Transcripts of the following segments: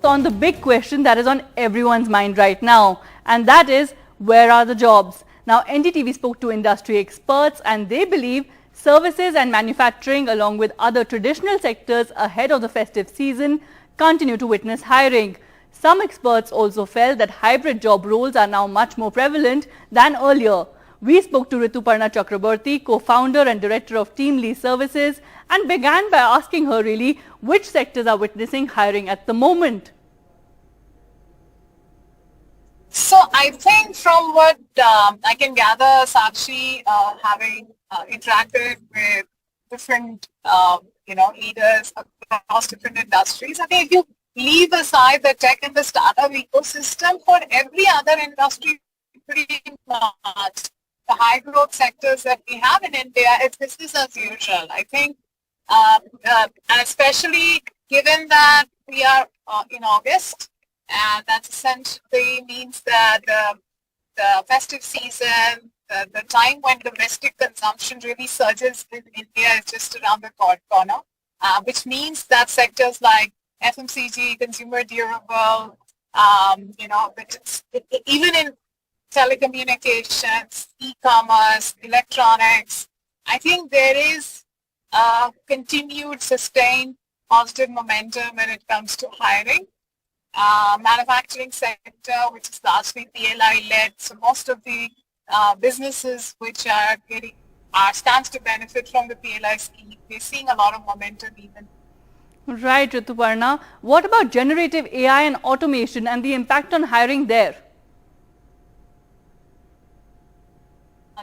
on the big question that is on everyone's mind right now, and that is, where are the jobs? Now, NDTV spoke to industry experts and they believe services and manufacturing, along with other traditional sectors ahead of the festive season, continue to witness hiring. Some experts also felt that hybrid job roles are now much more prevalent than earlier. We spoke to Rituparna Chakraborty, co-founder and director of TeamLease Services, and began by asking her really which sectors are witnessing hiring at the moment. So I think from what I can gather, Sakshi, having interacted with different, leaders across different industries, I think if you leave aside the tech and the startup ecosystem, for every other industry, pretty much the high growth sectors that we have in India, it's business as usual. I think, and especially given that we are in August, and that essentially means that the festive season, the time when domestic consumption really surges in India is just around the corner, which means that sectors like FMCG, consumer durable, even in telecommunications, e-commerce, electronics, I think there is continued sustained positive momentum when it comes to hiring. Manufacturing sector, which is largely PLI-led, so most of the businesses which are stands to benefit from the PLI scheme, we're seeing a lot of momentum even. Right, Rituparna. What about generative AI and automation and the impact on hiring there?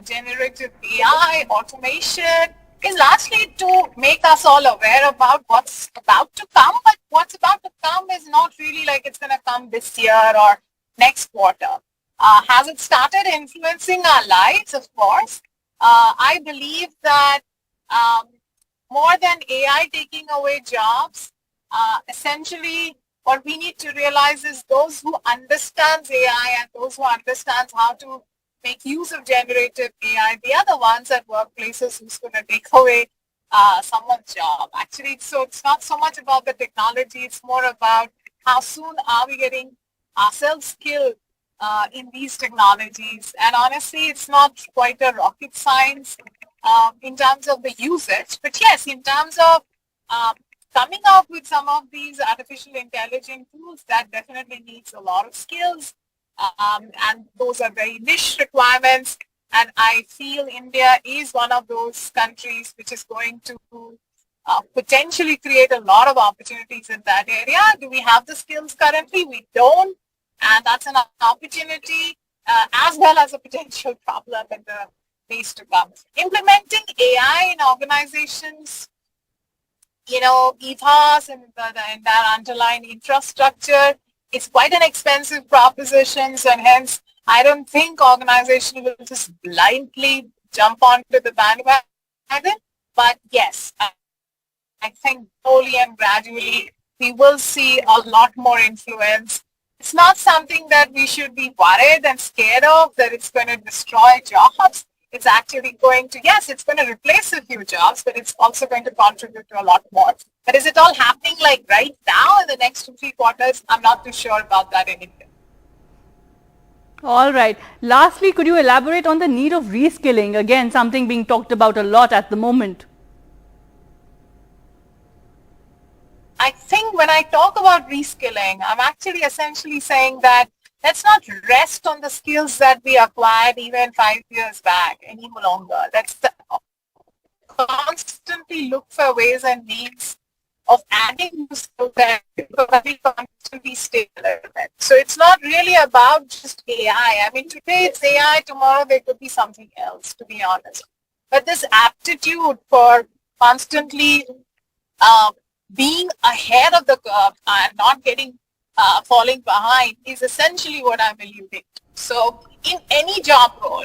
Generative AI, automation is largely to make us all aware about what's about to come, but what's about to come is not really like it's going to come this year or next quarter. Has it started influencing our lives? Of course. I believe that more than AI taking away jobs, essentially what we need to realize is those who understands AI and those who understands how to make use of generative AI, they are the ones at workplaces who's going to take away someone's job. Actually, so it's not so much about the technology, it's more about how soon are we getting ourselves skilled in these technologies. And honestly, it's not quite a rocket science in terms of the usage, but yes, in terms of coming up with some of these artificial intelligence tools, that definitely needs a lot of skills. And those are very niche requirements, and I feel India is one of those countries which is going to potentially create a lot of opportunities in that area. Do we have the skills currently? We don't, and that's an opportunity as well as a potential problem in the days to come. Implementing AI in organizations, ethos and the entire underlying infrastructure, it's quite an expensive proposition, and hence I don't think organizations will just blindly jump onto the bandwagon. But yes, I think slowly and gradually we will see a lot more influence. It's not something that we should be worried and scared of, that it's going to destroy jobs. It's actually going to, yes, it's going to replace a few jobs, but it's also going to contribute to a lot more. But is it all happening like right now in the next 2-3 quarters? I'm not too sure about that in India. All right. Lastly, could you elaborate on the need of reskilling? Again, something being talked about a lot at the moment. I think when I talk about reskilling, I'm actually essentially saying that let's not rest on the skills that we acquired even 5 years back any longer. Let's constantly look for ways and means of adding new skills that we constantly stay relevant. So it's not really about just AI. I mean, today it's AI, tomorrow there could be something else, to be honest. But this aptitude for constantly being ahead of the curve and not getting falling behind is essentially what I'm alluding to. So in any job role,